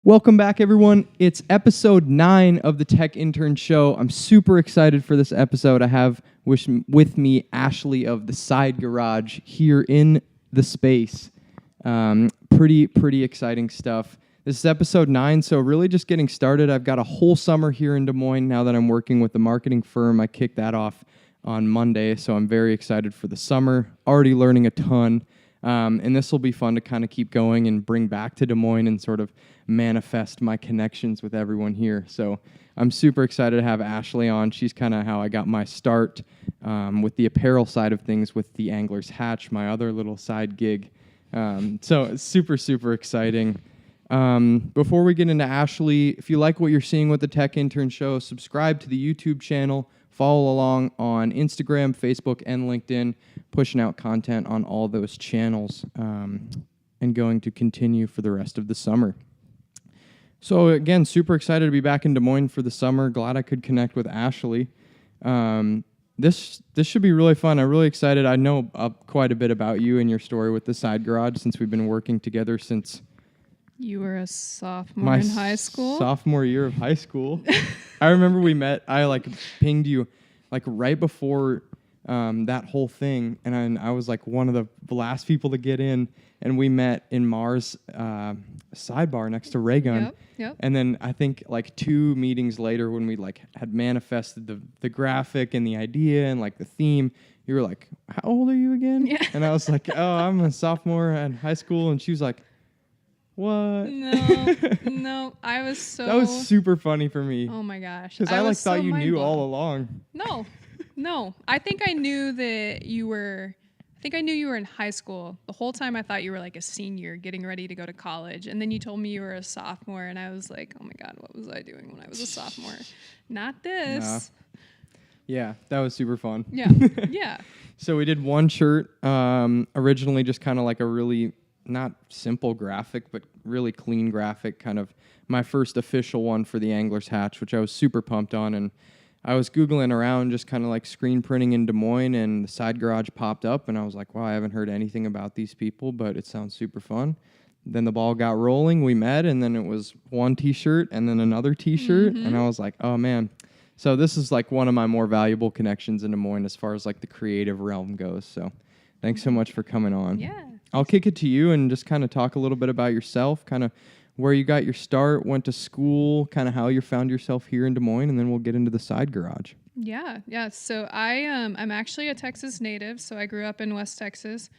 Welcome back, everyone. It's episode 9 of the Tech Intern Show. I'm super excited for this episode. I have with me Ashleigh of the Side Garage here in the space. Pretty exciting stuff. This is episode 9, so really just getting started. I've got a whole summer here in Des Moines now that I'm working with a marketing firm. I kicked that off on Monday, so I'm very excited for the summer. Already learning a ton. And this will be fun to kind of keep going and bring back to Des Moines and sort of manifest my connections with everyone here. So I'm super excited to have Ashleigh on. She's kind of how I got my start with the apparel side of things with the Angler's Hatch, my other little side gig. So it's super exciting. Before we get into Ashleigh, if you like what you're seeing with the Tech Intern Show, subscribe to the YouTube channel. Follow along on Instagram, Facebook, and LinkedIn, pushing out content on all those channels and going to continue for the rest of the summer. So again, super excited to be back in Des Moines for the summer. Glad I could connect with Ashleigh. This should be really fun. I'm really excited. I know quite a bit about you and your story with the Side Garage since we've been working together since... You were a sophomore in high school? Sophomore year of high school. I remember we met. I pinged you right before that whole thing, and I was one of the last people to get in, and we met in Mars sidebar next to Ray Gun. Yep. And then I think 2 meetings later when we had manifested the graphic and the idea and the theme, you were like, "How old are you again?" Yeah. And I was like, "Oh, I'm a sophomore in high school," and she was like, "What?" No, I was so... That was super funny for me. Oh my gosh. Because I thought you knew all along. No. I think I knew that you were... I knew you were in high school. The whole time I thought you were a senior getting ready to go to college. And then you told me you were a sophomore. And I was like, oh my God, what was I doing when I was a sophomore? Not this. Nah. Yeah, that was super fun. Yeah. So we did one shirt, originally just kind of a really... not simple graphic, but really clean graphic, kind of my first official one for the Angler's Hatch, which I was super pumped on. And I was Googling around just kind of screen printing in Des Moines, and the Side Garage popped up, and I was like, wow, I haven't heard anything about these people, but it sounds super fun. Then the ball got rolling, we met, and then it was one t-shirt and then another t-shirt, and I was like, oh man. So this is one of my more valuable connections in Des Moines as far as the creative realm goes. So thanks so much for coming on. Yeah. I'll kick it to you and just kind of talk a little bit about yourself, kind of where you got your start, went to school, kind of how you found yourself here in Des Moines, and then we'll get into the Side Garage. Yeah. So I'm actually a Texas native, so I grew up in West Texas,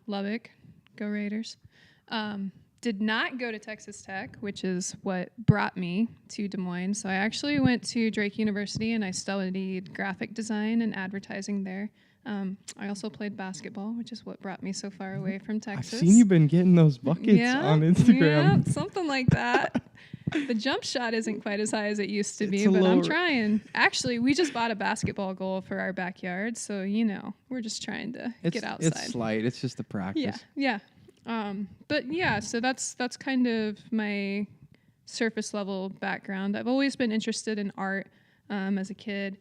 Lubbock, go Raiders. Did not go to Texas Tech, which is what brought me to Des Moines. So I actually went to Drake University, and I studied graphic design and advertising there. I also played basketball, which is what brought me so far away from Texas. I've seen you've been getting those buckets on Instagram. Yeah, something like that. The jump shot isn't quite as high as it used to be, but I'm trying. Actually, we just bought a basketball goal for our backyard, so we're just trying to get outside. It's slight. It's just the practice. Yeah. But yeah, so that's kind of my surface level background. I've always been interested in art as a kid.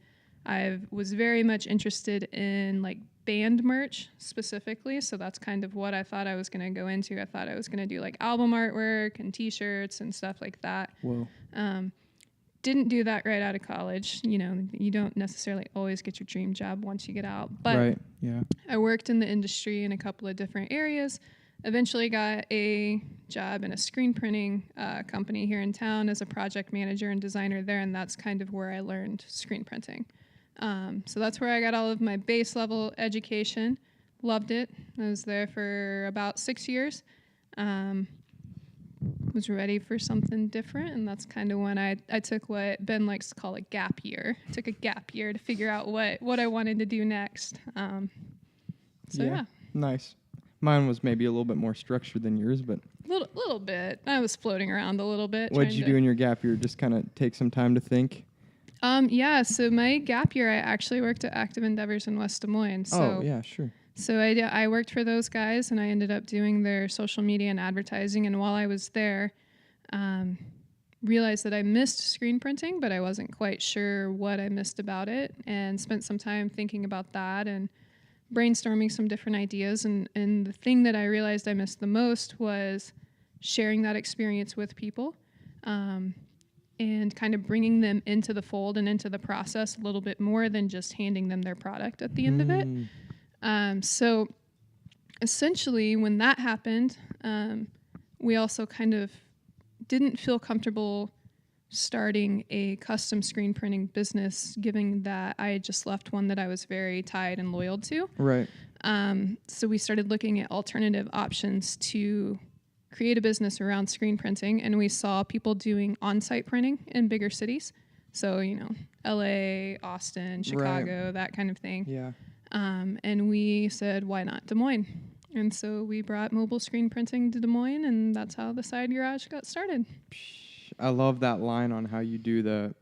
I was very much interested in band merch specifically, so that's kind of what I thought I was going to go into. I thought I was going to do album artwork and t-shirts and stuff like that. Whoa. Didn't do that right out of college. You don't necessarily always get your dream job once you get out. But right. Yeah. I worked in the industry in a couple of different areas. Eventually got a job in a screen printing company here in town as a project manager and designer there, and that's kind of where I learned screen printing. So that's where I got all of my base level education. Loved it. I was there for about 6 years. Was ready for something different, and that's kind of when I took what Ben likes to call a gap year. I took a gap year to figure out what I wanted to do next. Yeah. Nice. Mine was maybe a little bit more structured than yours, but... Little bit. I was floating around a little bit. What did you do in your gap year? Just kind of take some time to think? Yeah, so my gap year, I actually worked at Active Endeavors in West Des Moines. Oh, yeah, sure. So I worked for those guys, and I ended up doing their social media and advertising. And while I was there, realized that I missed screen printing, but I wasn't quite sure what I missed about it, and spent some time thinking about that and brainstorming some different ideas. And the thing that I realized I missed the most was sharing that experience with people, and kind of bringing them into the fold and into the process a little bit more than just handing them their product at the end of it. So essentially, when that happened, we also kind of didn't feel comfortable starting a custom screen printing business, given that I had just left one that I was very tied and loyal to. Right. So we started looking at alternative options to create a business around screen printing, and we saw people doing on-site printing in bigger cities. So, LA, Austin, Chicago, that kind of thing. Yeah. And we said, why not Des Moines? And so we brought mobile screen printing to Des Moines, and that's how the Side Garage got started. I love that line on how you do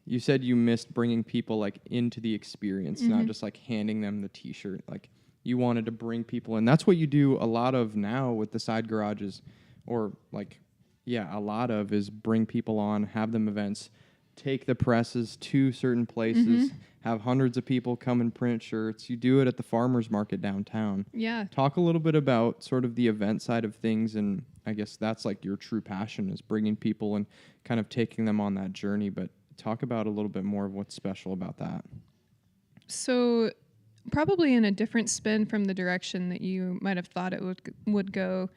you said you missed bringing people like into the experience, not just like handing them the t-shirt. Like you wanted to bring people, and that's what you do a lot of now with the Side Garages, or like, a lot of is bring people on, have them events, take the presses to certain places, have hundreds of people come and print shirts. You do it at the farmers market downtown. Yeah. Talk a little bit about sort of the event side of things, and I guess that's like your true passion is bringing people and kind of taking them on that journey, but talk about a little bit more of what's special about that. So probably in a different spin from the direction that you might have thought it would go,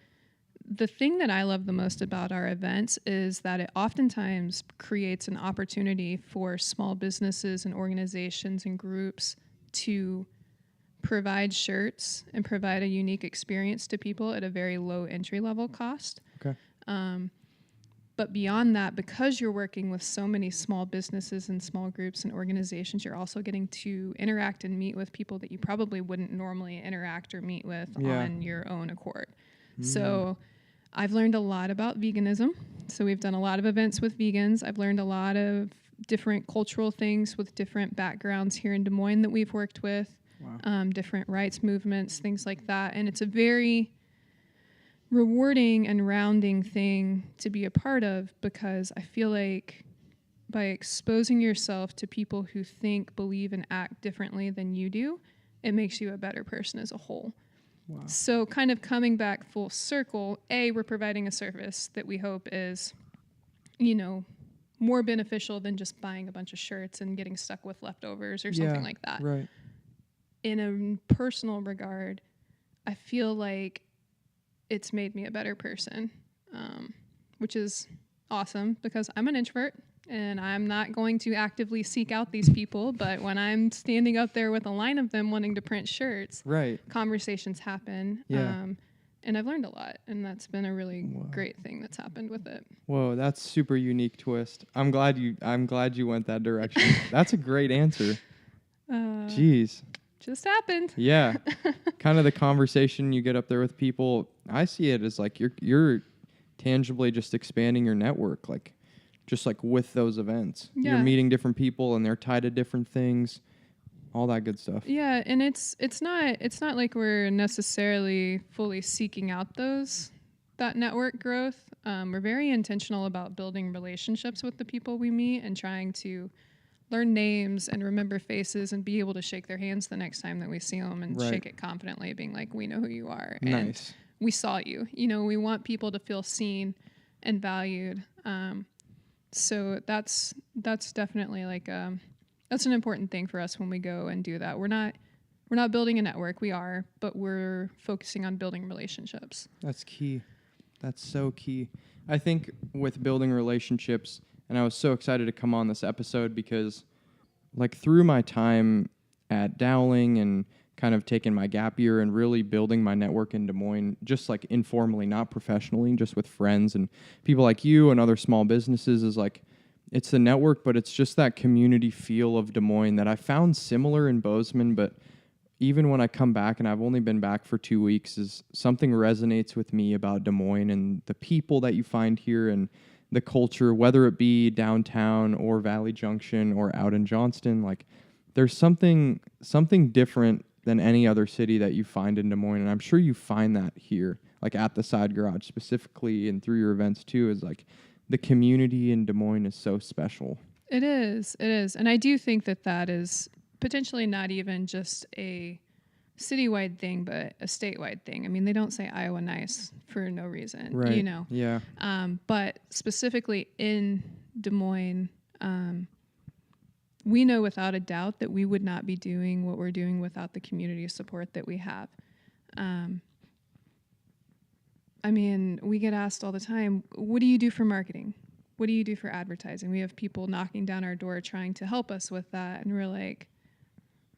the thing that I love the most about our events is that it oftentimes creates an opportunity for small businesses and organizations and groups to provide shirts and provide a unique experience to people at a very low entry level cost. Okay. But beyond that, because you're working with so many small businesses and small groups and organizations, you're also getting to interact and meet with people that you probably wouldn't normally interact or meet with on your own accord. So I've learned a lot about veganism. So we've done a lot of events with vegans. I've learned a lot of different cultural things with different backgrounds here in Des Moines that we've worked with, different rights movements, things like that. And it's a very rewarding and rounding thing to be a part of, because I feel like by exposing yourself to people who think, believe, and act differently than you do, it makes you a better person as a whole. Wow. So kind of coming back full circle, we're providing a service that we hope is, more beneficial than just buying a bunch of shirts and getting stuck with leftovers or something like that. Right. In a personal regard, I feel like it's made me a better person, which is awesome because I'm an introvert and I'm not going to actively seek out these people. But when I'm standing up there with a line of them wanting to print shirts, conversations happen. Yeah. And I've learned a lot, and that's been a really great thing that's happened with it. Whoa, that's super unique twist. I'm glad you went that direction. That's a great answer. Jeez. Just happened. Yeah. Kind of the conversation you get up there with people, I see it as like you're tangibly just expanding your network, like just like with those events. Yeah. You're meeting different people and they're tied to different things, all that good stuff. Yeah, and it's not like we're necessarily fully seeking out that network growth. We're very intentional about building relationships with the people we meet and trying to learn names and remember faces and be able to shake their hands the next time that we see them and shake it confidently, being like, we know who you are. And we saw you. We want people to feel seen and valued. So that's definitely like that's an important thing for us when we go and do that. We're not building a network. We are, but we're focusing on building relationships. That's key. That's so key. I think with building relationships, and I was so excited to come on this episode because, like, through my time at Dowling and kind of taking my gap year and really building my network in Des Moines, just like informally, not professionally, just with friends and people like you and other small businesses, is like, it's the network, but it's just that community feel of Des Moines that I found similar in Bozeman. But even when I come back, and I've only been back for 2 weeks, is something resonates with me about Des Moines and the people that you find here and the culture, whether it be downtown or Valley Junction or out in Johnston. Like, there's something different than any other city that you find in Des Moines, and I'm sure you find that here, like at the Side Garage specifically, and through your events too. Is like the community in Des Moines is so special. It is, and I do think that is potentially not even just a citywide thing, but a statewide thing. I mean, they don't say Iowa nice for no reason, Right. you know. Yeah. But specifically in Des Moines, we know without a doubt that we would not be doing what we're doing without the community support that we have. I mean, we get asked all the time, what do you do for marketing? What do you do for advertising? We have people knocking down our door trying to help us with that. And we're like,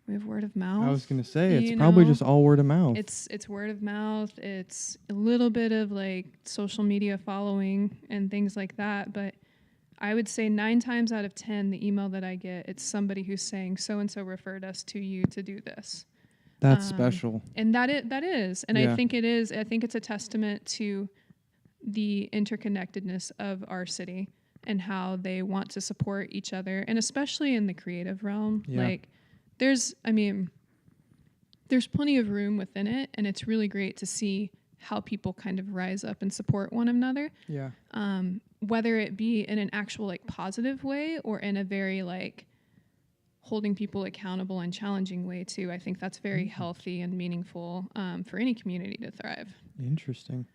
we have word of mouth. I was going to say, it's probably just all word of mouth. It's word of mouth. It's a little bit of like social media following and things like that. But I would say 9 times out of 10, the email that I get, it's somebody who's saying, so-and-so referred us to you to do this. That's special. And that is. And Yeah. I think it is. I think it's a testament to the interconnectedness of our city and how they want to support each other. And especially in the creative realm, Yeah. like there's plenty of room within it. And it's really great to see how people kind of rise up and support one another. Yeah. Whether it be in an actual like positive way or in a very like holding people accountable and challenging way too. I think that's very healthy and meaningful for any community to thrive. Interesting.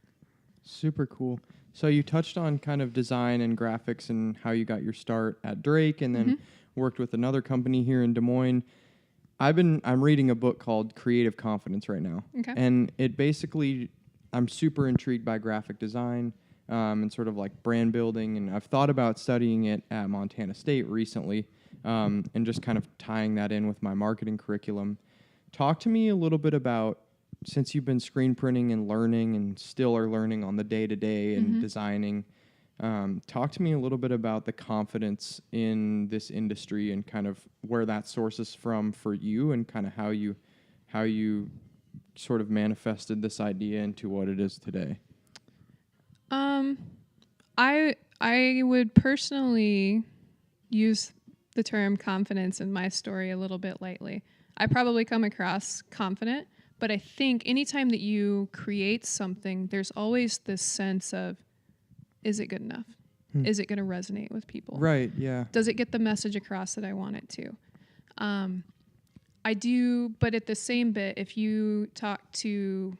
Super cool. So you touched on kind of design and graphics and how you got your start at Drake and then worked with another company here in Des Moines. I'm reading a book called Creative Confidence right now. Okay. And it basically, I'm super intrigued by graphic design and sort of like brand building. And I've thought about studying it at Montana State recently. And just kind of tying that in with my marketing curriculum. Talk to me a little bit about, since you've been screen printing and learning and still are learning on the day-to-day and designing, talk to me a little bit about the confidence in this industry and kind of where that sources from for you and kind of how you sort of manifested this idea into what it is today. I would personally use the term confidence in my story a little bit lightly. I probably come across confident, but I think anytime that you create something, there's always this sense of, is it good enough? Is it going to resonate with people? Right, yeah. Does it get the message across that I want it to? I do, but at the same bit, if you talk to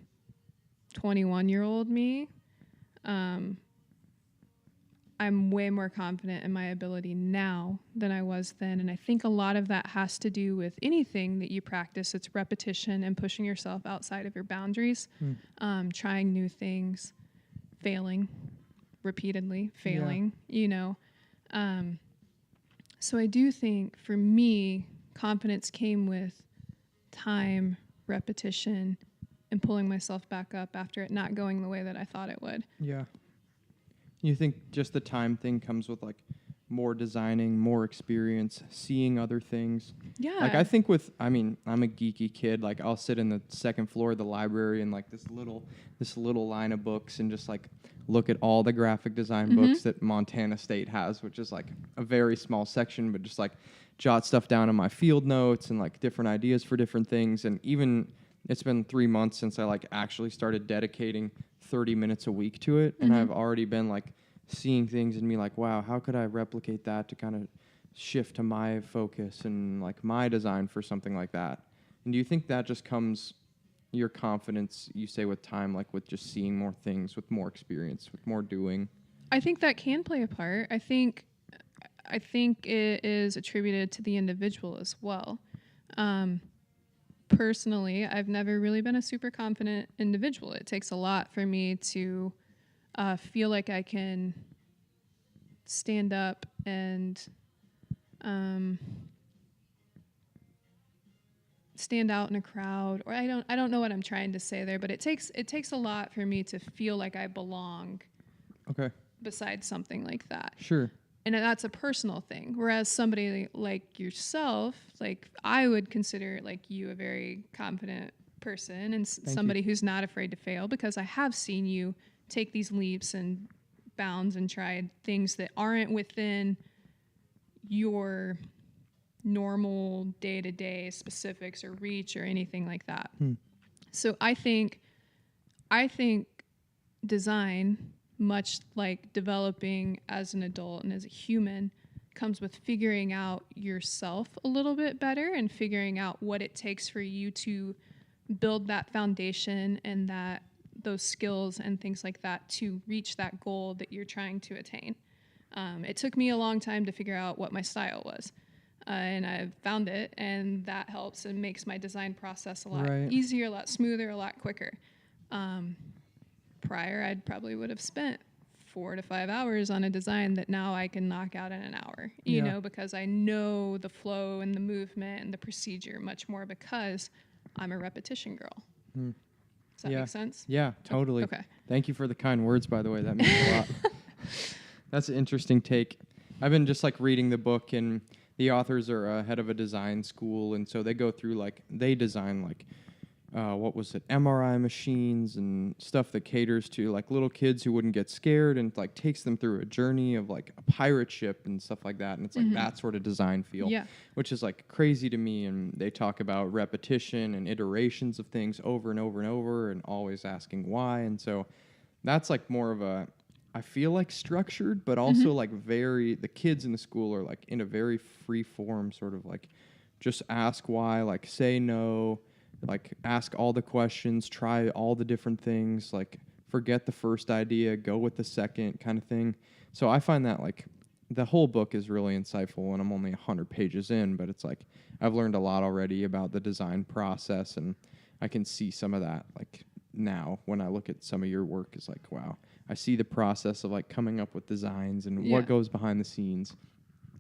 21-year-old me, I'm way more confident in my ability now than I was then. And I think a lot of that has to do with anything that you practice. It's repetition and pushing yourself outside of your boundaries, trying new things, failing repeatedly, you know. So I do think for me, confidence came with time, repetition, and pulling myself back up after it not going the way that I thought it would. Yeah. You think just the time thing comes with like more designing, more experience, seeing other things? Yeah. Like I think I'm a geeky kid. Like I'll sit in the second floor of the library and like this little line of books and just like look at all the graphic design books that Montana State has, which is like a very small section, but just like jot stuff down in my field notes and like different ideas for different things. And even it's been 3 months since I like actually started dedicating 30 minutes a week to it. And I've already been like seeing things and be like, wow, how could I replicate that to kind of shift to my focus and like my design for something like that? And do you think that just comes, your confidence, you say, with time, like with just seeing more things, with more experience, with more doing? I think that can play a part. I think it is attributed to the individual as well. Personally, I've never really been a super confident individual. It takes a lot for me to feel like I can stand up and stand out in a crowd, or I don't know what I'm trying to say there, but it takes a lot for me to feel like I belong. Okay. Beside something like that. Sure. And that's a personal thing. Whereas somebody like yourself, like I would consider like you a very confident person and somebody who's not afraid to fail, because I have seen you take these leaps and bounds and try things that aren't within your normal day-to-day specifics or reach or anything like that. So I think design, much like developing as an adult and as a human, comes with figuring out yourself a little bit better and figuring out what it takes for you to build that foundation and those skills and things like that to reach that goal that you're trying to attain. It took me a long time to figure out what my style was. And I found it, and that helps and makes my design process a lot easier, a lot smoother, a lot quicker. Prior, I'd probably would have spent 4 to 5 hours on a design that now I can knock out in an hour, you know, because I know the flow and the movement and the procedure much more because I'm a repetition girl. Does that make sense? Yeah, totally. Okay. Thank you for the kind words, by the way. That means a lot. That's an interesting take. I've been just like reading the book, and the authors are head of a design school, and so they go through like, they design like, MRI machines and stuff that caters to like little kids who wouldn't get scared, and like takes them through a journey of like a pirate ship and stuff like that. And it's like that sort of design feel, which is like crazy to me. And they talk about repetition and iterations of things over and over and over, and always asking why. And so that's like more of a, I feel like structured, but also like the kids in the school are like in a very free form, sort of like just ask why, like say no, like ask all the questions, try all the different things, like forget the first idea, go with the second kind of thing. So I find that like the whole book is really insightful, and I'm only 100 pages in, but it's like I've learned a lot already about the design process, and I can see some of that like now when I look at some of your work is like, wow, I see the process of like coming up with designs and what goes behind the scenes.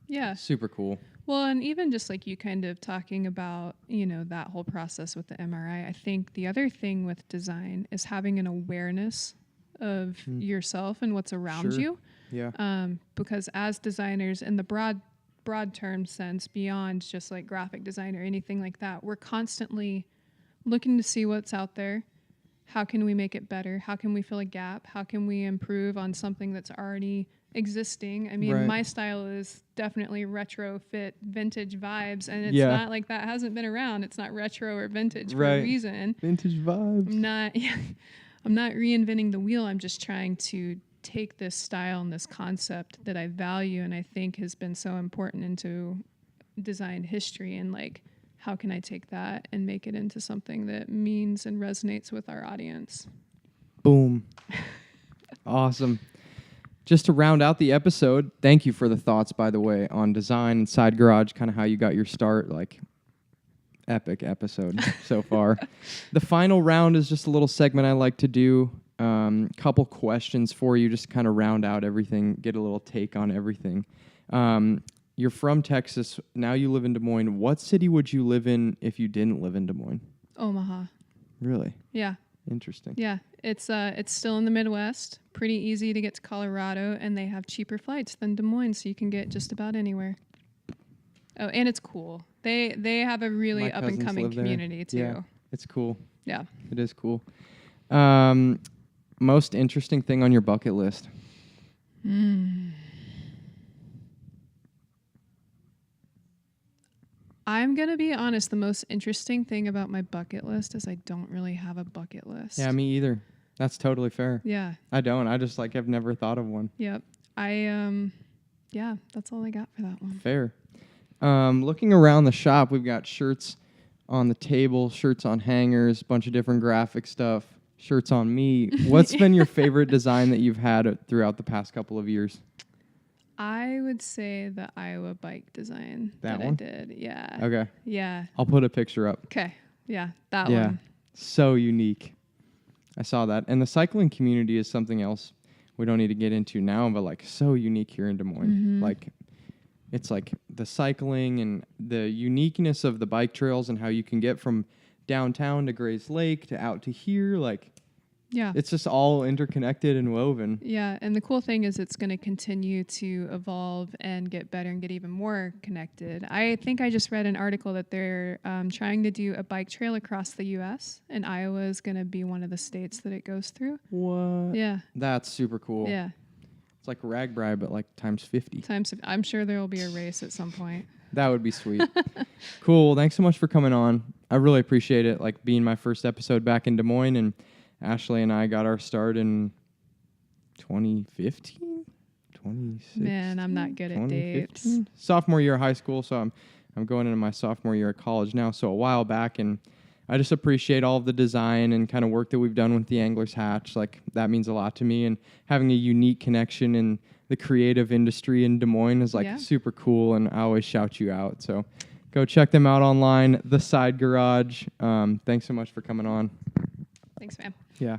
Yeah. Super cool. Well, and even just like you kind of talking about, you know, that whole process with the MRI, I think the other thing with design is having an awareness of yourself and what's around you. Yeah. Because as designers, in the broad term sense, beyond just like graphic design or anything like that, we're constantly looking to see what's out there. How can we make it better? How can we fill a gap? How can we improve on something that's already existing? I mean, my style is definitely retrofit, vintage vibes, and it's not like that hasn't been around. It's not retro or vintage for a reason. Vintage vibes. I'm not reinventing the wheel. I'm just trying to take this style and this concept that I value and I think has been so important into design history, and like, how can I take that and make it into something that means and resonates with our audience? Boom. Awesome. Just to round out the episode, thank you for the thoughts, by the way, on design and Side Garage, kind of how you got your start. Like, epic episode so far. The final round is just a little segment I like to do. Couple questions for you, just to kind of round out everything, get a little take on everything. You're from Texas. Now you live in Des Moines. What city would you live in if you didn't live in Des Moines? Omaha. Really? Yeah. Interesting. Yeah. It's still in the Midwest. Pretty easy to get to Colorado, and they have cheaper flights than Des Moines, so you can get just about anywhere. Oh, and it's cool. They have a really up and coming community too. Yeah, it's cool. Yeah. It is cool. Most interesting thing on your bucket list? I'm going to be honest. The most interesting thing about my bucket list is I don't really have a bucket list. Yeah, me either. That's totally fair. Yeah. I don't. I just like have never thought of one. Yep. That's all I got for that one. Fair. Looking around the shop, we've got shirts on the table, shirts on hangers, bunch of different graphic stuff, shirts on me. What's been your favorite design that you've had throughout the past couple of years? I would say the Iowa bike design that one? I did. Yeah. Okay. Yeah. I'll put a picture up. Okay. Yeah, that one. So unique. I saw that. And the cycling community is something else we don't need to get into now, but like so unique here in Des Moines. Mm-hmm. Like it's like the cycling and the uniqueness of the bike trails and how you can get from downtown to Grays Lake to out to here. Like, yeah, it's just all interconnected and woven. Yeah, and the cool thing is it's going to continue to evolve and get better and get even more connected. I think I just read an article that they're trying to do a bike trail across the U.S., and Iowa is going to be one of the states that it goes through. What? Yeah. That's super cool. Yeah. It's like RAGBRAI, but like times 50. I'm sure there will be a race at some point. That would be sweet. Cool. Thanks so much for coming on. I really appreciate it, like being my first episode back in Des Moines, and Ashleigh and I got our start in 2015, 2016. Man, I'm not good at dates. Sophomore year of high school, so I'm going into my sophomore year of college now. So a while back, and I just appreciate all of the design and kind of work that we've done with the Angler's Hatch. Like, that means a lot to me, and having a unique connection in the creative industry in Des Moines is like super cool, and I always shout you out. So go check them out online, The Side Garage. Thanks so much for coming on. Thanks, man. Yeah.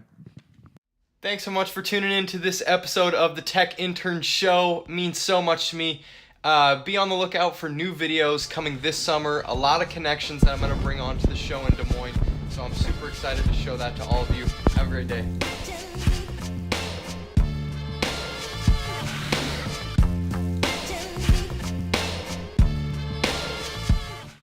Thanks so much for tuning in to this episode of the Tech Intern Show. It means so much to me. Be on the lookout for new videos coming this summer. A lot of connections that I'm going to bring onto the show in Des Moines. So I'm super excited to show that to all of you. Have a great day.